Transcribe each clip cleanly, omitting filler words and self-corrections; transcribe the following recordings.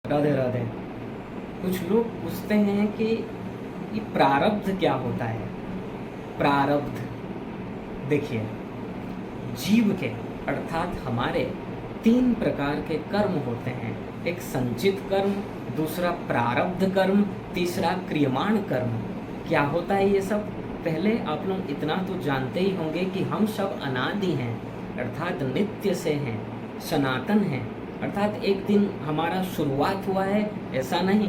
राधे राधे। कुछ लोग पूछते हैं कि ये प्रारब्ध क्या होता है। प्रारब्ध देखिए, जीव के अर्थात हमारे 3 प्रकार के कर्म होते हैं। एक संचित कर्म, दूसरा प्रारब्ध कर्म, तीसरा क्रियमाण कर्म। क्या होता है ये सब? पहले आप लोग इतना तो जानते ही होंगे कि हम सब अनादि हैं, अर्थात नित्य से हैं, सनातन हैं। अर्थात एक दिन हमारा शुरुआत हुआ है ऐसा नहीं,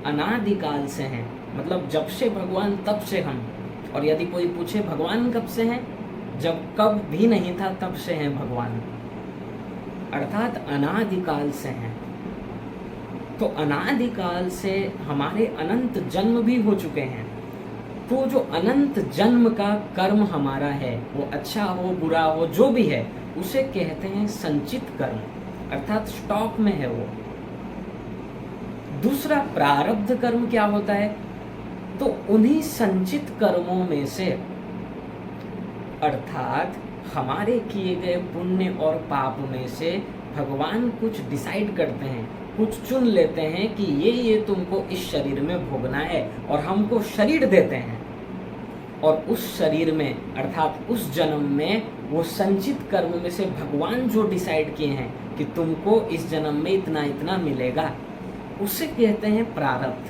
अनादिकाल से हैं। मतलब जब से भगवान तब से हम। और यदि कोई पूछे भगवान कब से हैं, जब कब भी नहीं था तब से हैं भगवान, अर्थात अनादिकाल से हैं। तो अनादिकाल से हमारे अनंत जन्म भी हो चुके हैं। तो जो अनंत जन्म का कर्म हमारा है, वो अच्छा हो बुरा हो जो भी है, उसे कहते हैं संचित कर्म, अर्थात स्टॉक में है वो। दूसरा प्रारब्ध कर्म क्या होता है? तो उन्हीं संचित कर्मों में से, अर्थात हमारे किए गए पुण्य और पाप में से भगवान कुछ डिसाइड करते हैं, कुछ चुन लेते हैं कि ये तुमको इस शरीर में भोगना है, और हमको शरीर देते हैं। और उस शरीर में अर्थात उस जन्म में वो संचित कर्म में से भगवान जो डिसाइड किए हैं कि तुमको इस जन्म में इतना इतना मिलेगा, उसे कहते हैं प्रारब्ध।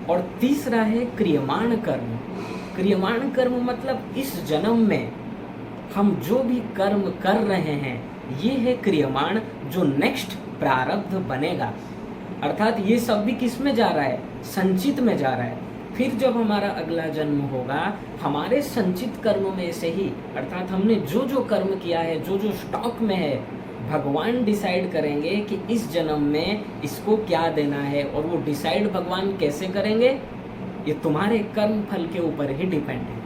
और तीसरा है क्रियमाण कर्म। क्रियमाण कर्म मतलब इस जन्म में हम जो भी कर्म कर रहे हैं, ये है क्रियमाण, जो नेक्स्ट प्रारब्ध बनेगा। अर्थात ये सब भी किस में जा रहा है? संचित में जा रहा है। फिर जब हमारा अगला जन्म होगा, हमारे संचित कर्म में से ही, अर्थात हमने जो जो कर्म किया है, जो जो स्टॉक में है, भगवान डिसाइड करेंगे कि इस जन्म में इसको क्या देना है। और वो डिसाइड भगवान कैसे करेंगे, ये तुम्हारे कर्म फल के ऊपर ही डिपेंड है।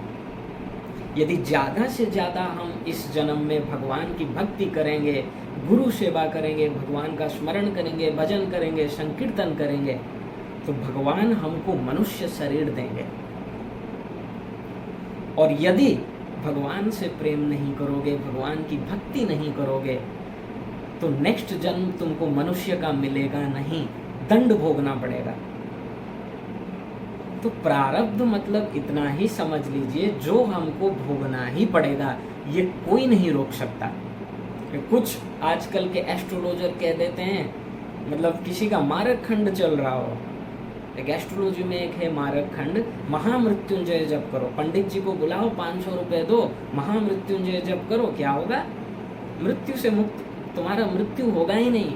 यदि ज़्यादा से ज़्यादा हम इस जन्म में भगवान की भक्ति करेंगे, गुरु सेवा करेंगे, भगवान का स्मरण करेंगे, भजन करेंगे, संकीर्तन करेंगे, तो भगवान हमको मनुष्य शरीर देंगे। और यदि भगवान से प्रेम नहीं करोगे, भगवान की भक्ति नहीं करोगे, तो नेक्स्ट जन्म तुमको मनुष्य का मिलेगा नहीं, दंड भोगना पड़ेगा। तो प्रारब्ध मतलब इतना ही समझ लीजिए, जो हमको भोगना ही पड़ेगा, ये कोई नहीं रोक सकता। कुछ आजकल के एस्ट्रोलॉजर कह देते हैं, मतलब किसी का मारक खंड चल रहा हो, एक एस्ट्रोलॉजी में एक है मारक खंड, महामृत्युंजय जप करो, पंडित जी को बुलाओ, 500 रुपए दो, महामृत्युंजय जप करो, क्या होगा? मृत्यु से मुक्त, तुम्हारा मृत्यु होगा ही नहीं,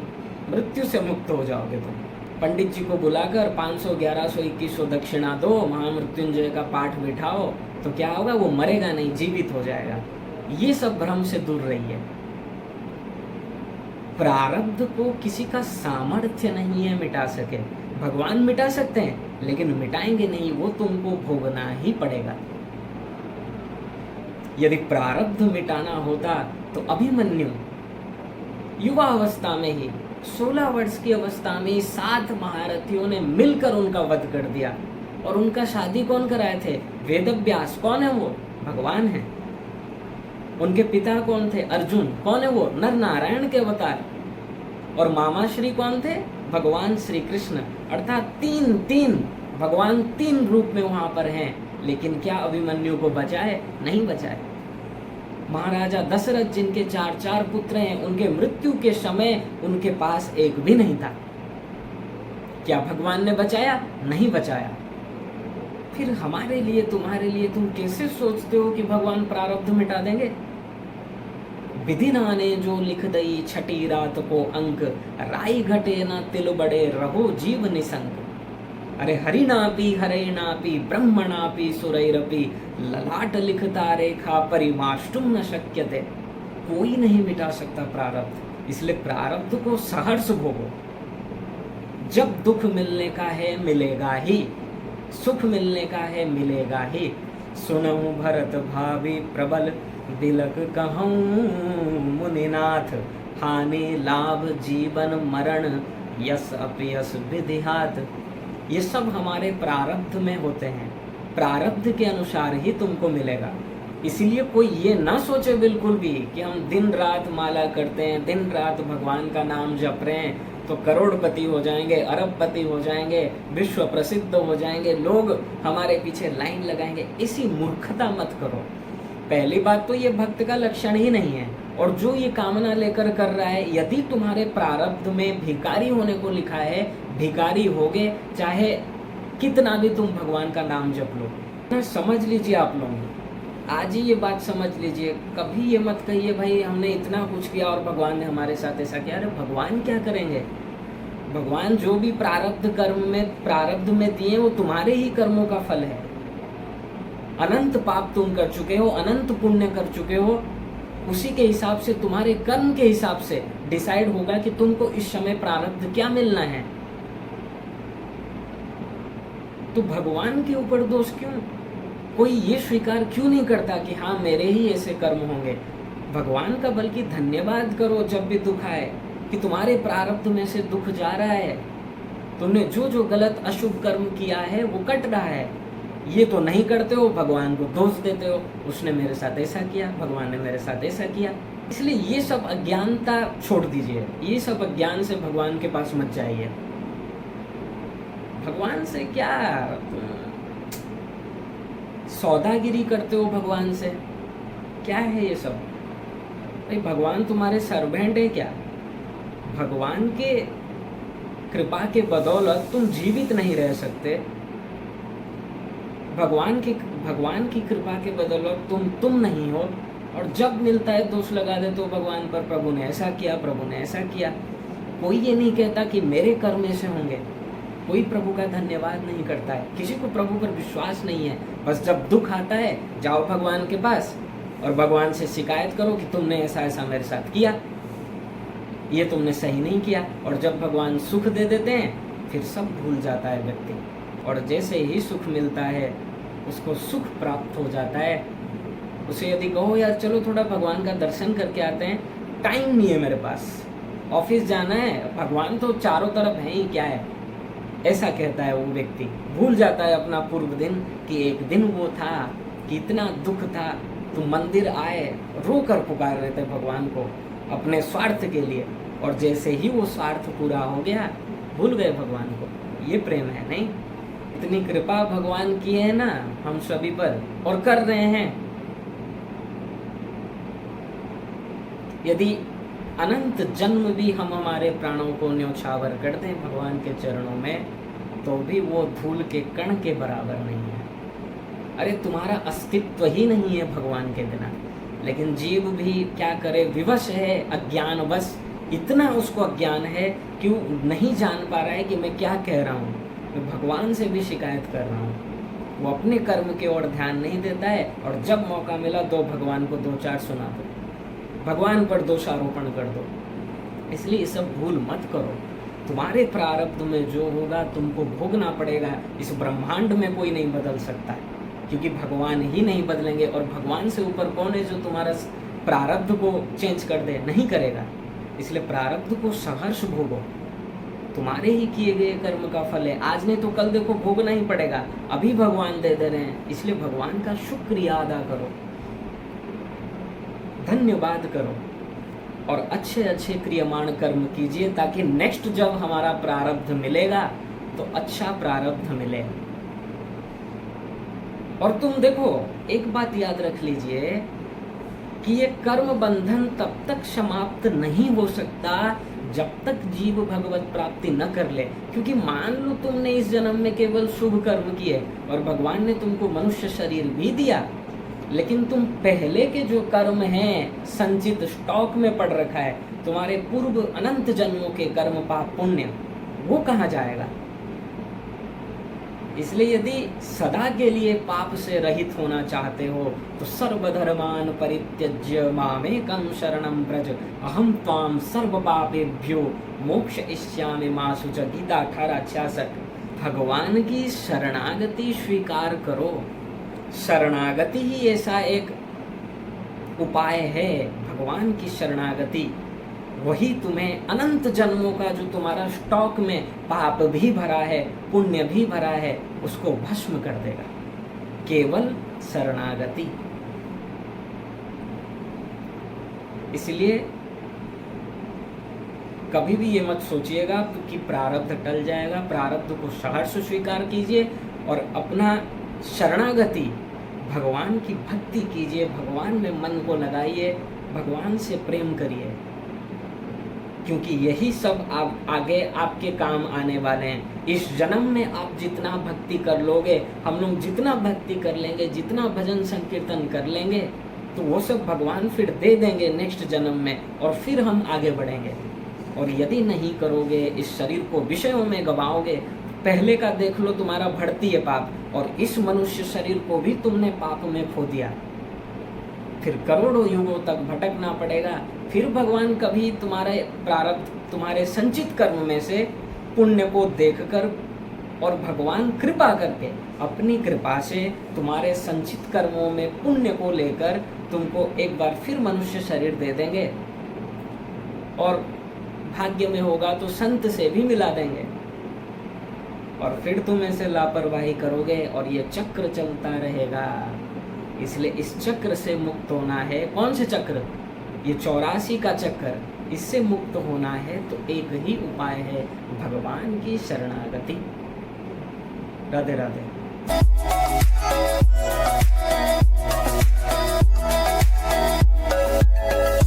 मृत्यु से मुक्त हो जाओगे तुम। पंडित जी को बुलाकर 500, 1100, 2100 दक्षिणा दो, महामृत्युंजय का पाठ बिठाओ, तो क्या होगा? वो मरेगा नहीं, जीवित हो जाएगा। ये सब भ्रम से दूर रहिए। प्रारब्ध को किसी का सामर्थ्य नहीं है मिटा सके। भगवान मिटा सकते हैं, लेकिन मिटाएंगे नहीं, वो तुमको भोगना ही पड़ेगा। यदि प्रारब्ध मिटाना होता तो अभिमन्यु युवा अवस्था में ही, 16 वर्ष की अवस्था में ही 7 महारथियों ने मिलकर उनका वध कर दिया। और उनका शादी कौन कराए थे? वेदव्यास। कौन है वो? भगवान है। उनके पिता कौन थे? अर्जुन। कौन है वो? नर नारायण के अवतार। और मामा श्री कौन थे? भगवान श्री कृष्ण। अर्थात तीन भगवान 3 रूप में वहां पर हैं। लेकिन क्या अभिमन्यु को बचाए? नहीं बचाए। महाराजा दशरथ जिनके 4 पुत्र हैं, उनके मृत्यु के समय उनके पास एक भी नहीं था। क्या भगवान ने बचाया? नहीं बचाया। फिर हमारे लिए, तुम्हारे लिए, तुम कैसे सोचते हो कि भगवान प्रारब्ध मिटा देंगे? विधि नाने जो लिख दई छठी रात को अंक, राई घटे ना तिल बड़े रहो जीव निसंक। अरे हरि नापी हरे नापी ब्रह्म नापी सुरैरपि, ललाट लिखता रेखा परिमाष्टुम न शक्यते। कोई नहीं मिटा सकता प्रारब्ध, इसलिए प्रारब्ध को सहर्ष भोगो। जब दुख मिलने का है मिलेगा ही, सुख मिलने का है मिलेगा ही। सुनऊं भरत भावी प्रबल, बिलक कहूं मुनिनाथ। हानि लाभ जीवन मरण, यस अपयस विधिहात। ये सब हमारे प्रारब्ध में होते हैं, प्रारब्ध के अनुसार ही तुमको मिलेगा। इसीलिए कोई ये ना सोचे बिल्कुल भी कि हम दिन रात माला करते हैं, दिन रात भगवान का नाम जप रहे हैं, तो करोड़पति हो जाएंगे, अरबपति हो जाएंगे, विश्व प्रसिद्ध हो जाएंगे, लोग हमारे पीछे लाइन लगाएंगे। ऐसी मूर्खता मत करो। पहली बात तो ये भक्त का लक्षण ही नहीं है, और जो ये कामना लेकर कर रहा है, यदि तुम्हारे प्रारब्ध में भिखारी होने को लिखा है, भिखारी होगे, चाहे कितना भी तुम भगवान का नाम जप लो। ना समझ लीजिए आप लोग, आज ही ये बात समझ लीजिए। कभी ये मत कहिए भाई हमने इतना कुछ किया और भगवान ने हमारे साथ ऐसा किया। अरे भगवान क्या करेंगे? भगवान जो भी प्रारब्ध में दिए वो तुम्हारे ही कर्मों का फल है। अनंत पाप तुम कर चुके हो, अनंत पुण्य कर चुके हो, उसी के हिसाब से, तुम्हारे कर्म के हिसाब से डिसाइड होगा कि तुमको इस समय प्रारब्ध क्या मिलना है। तो भगवान के ऊपर दोष क्यों? कोई ये स्वीकार क्यों नहीं करता कि हाँ मेरे ही ऐसे कर्म होंगे? भगवान का बल्कि धन्यवाद करो जब भी दुख आए, कि तुम्हारे प्रारब्ध में से दुख जा रहा है, तुमने जो जो गलत अशुभ कर्म किया है वो कट रहा है। ये तो नहीं करते हो, भगवान को दोष देते हो, उसने मेरे साथ ऐसा किया, भगवान ने मेरे साथ ऐसा किया। इसलिए ये सब अज्ञानता छोड़ दीजिए, ये सब अज्ञान से भगवान के पास मत जाइए। भगवान से क्या सौदागिरी करते हो? भगवान से क्या है ये सब? भाई भगवान तुम्हारे सर्वेंट है क्या? भगवान के कृपा के बदौलत तुम जीवित नहीं रह सकते। भगवान की कृपा के बदौलत तुम नहीं हो, और जब मिलता है दोष लगा देते हो भगवान पर, प्रभु ने ऐसा किया, प्रभु ने ऐसा किया। कोई ये नहीं कहता कि मेरे कर्म ऐसे होंगे, कोई प्रभु का धन्यवाद नहीं करता है, किसी को प्रभु पर विश्वास नहीं है। बस जब दुख आता है जाओ भगवान के पास और भगवान से शिकायत करो कि तुमने ऐसा ऐसा मेरे साथ किया, ये तुमने सही नहीं किया। और जब भगवान सुख दे देते हैं फिर सब भूल जाता है व्यक्ति, और जैसे ही सुख मिलता है उसको सुख प्राप्त हो जाता है। उसे यदि कहो यार चलो थोड़ा भगवान का दर्शन करके आते हैं, टाइम नहीं है मेरे पास, ऑफिस जाना है, भगवान तो चारों तरफ है ही, क्या है, ऐसा कहता है वो व्यक्ति। भूल जाता है अपना पूर्व दिन कि एक दिन वो था कि इतना दुख था, तुम मंदिर आए, रो कर पुकार रहे थे भगवान को अपने स्वार्थ के लिए, और जैसे ही वो स्वार्थ पूरा हो गया भूल गए भगवान को। ये प्रेम है नहीं? इतनी कृपा भगवान की है ना हम सभी पर, और कर रहे हैं। यदि अनंत जन्म भी हम हमारे प्राणों को न्योछावर कर दें भगवान के चरणों में, तो भी वो धूल के कण के बराबर नहीं है। अरे तुम्हारा अस्तित्व ही नहीं है भगवान के बिना। लेकिन जीव भी क्या करे, विवश है, अज्ञानवश, इतना उसको अज्ञान है कि वो नहीं जान पा रहा है कि मैं क्या कह रहा हूँ, मैं भगवान से भी शिकायत कर रहा हूँ। वो अपने कर्म की ओर ध्यान नहीं देता है, और जब मौका मिला तो भगवान को दो चार सुना दो, भगवान पर दोषारोपण कर दो। इसलिए ये सब भूल मत करो। तुम्हारे प्रारब्ध में जो होगा तुमको भोगना पड़ेगा। इस ब्रह्मांड में कोई नहीं बदल सकता है, क्योंकि भगवान ही नहीं बदलेंगे, और भगवान से ऊपर कौन है जो तुम्हारा प्रारब्ध को चेंज कर दे? नहीं करेगा। इसलिए प्रारब्ध को सहर्ष भोगो, तुम्हारे ही किए गए कर्म का फल है। आज नहीं तो कल देखो भोगना ही पड़ेगा, अभी भगवान दे रहे हैं। इसलिए भगवान का शुक्रिया अदा करो, धन्यवाद करो, और अच्छे अच्छे क्रियमाण कर्म कीजिए, ताकि नेक्स्ट जब हमारा प्रारब्ध मिलेगा तो अच्छा प्रारब्ध मिले। और तुम देखो एक बात याद रख लीजिए कि ये कर्म बंधन तब तक समाप्त नहीं हो सकता जब तक जीव भगवत प्राप्ति न कर ले। क्योंकि मान लो तुमने इस जन्म में केवल शुभ कर्म किए और भगवान ने तुमको मनुष्य शरीर भी दिया, लेकिन तुम पहले के जो कर्म हैं संचित स्टॉक में पड़ रखा है, तुम्हारे पूर्व अनंत जन्मों के कर्म पाप पुण्य, वो कहाँ जाएगा? इसलिए यदि सदा के लिए पाप से रहित होना चाहते हो तो सर्वधर्मान परित्यज्य मामेकं शरणं व्रज अहम त्वाम सर्व पापेभ्यो मोक्षयिष्यामि मा शुच। गीता 18:66। भगवान की शरणागति स्वीकार करो। शरणागति ही ऐसा एक उपाय है, भगवान की शरणागति, वही तुम्हें अनंत जन्मों का जो तुम्हारा स्टॉक में पाप भी भरा है, पुण्य भी भरा है, उसको भस्म कर देगा। केवल शरणागति। इसलिए कभी भी ये मत सोचिएगा कि प्रारब्ध टल जाएगा। प्रारब्ध को सहर्ष स्वीकार कीजिए और अपना शरणागति, भगवान की भक्ति कीजिए, भगवान में मन को लगाइए, भगवान से प्रेम करिए, क्योंकि यही सब आप आगे आपके काम आने वाले हैं। इस जन्म में आप जितना भक्ति कर लोगे, हम लोग जितना भक्ति कर लेंगे, जितना भजन संकीर्तन कर लेंगे, तो वो सब भगवान फिर दे देंगे नेक्स्ट जन्म में, और फिर हम आगे बढ़ेंगे। और यदि नहीं करोगे, इस शरीर को विषयों में गवाओगे, पहले का देख लो, तुम्हारा बढ़ती है पाप, और इस मनुष्य शरीर को भी तुमने पाप में खो दिया, फिर करोड़ों युगों तक भटकना पड़ेगा। फिर भगवान कभी तुम्हारे प्रारब्ध, तुम्हारे संचित कर्म में से पुण्य को देखकर और भगवान कृपा करके, अपनी कृपा से तुम्हारे संचित कर्मों में पुण्य को लेकर तुमको एक बार फिर मनुष्य शरीर दे देंगे, और भाग्य में होगा तो संत से भी मिला देंगे, और फिर तुम ऐसे लापरवाही करोगे और ये चक्र चलता रहेगा। इसलिए इस चक्र से मुक्त होना है। कौन से चक्र? ये 84 का चक्र। इससे मुक्त होना है तो एक ही उपाय है, भगवान की शरणागति। राधे राधे।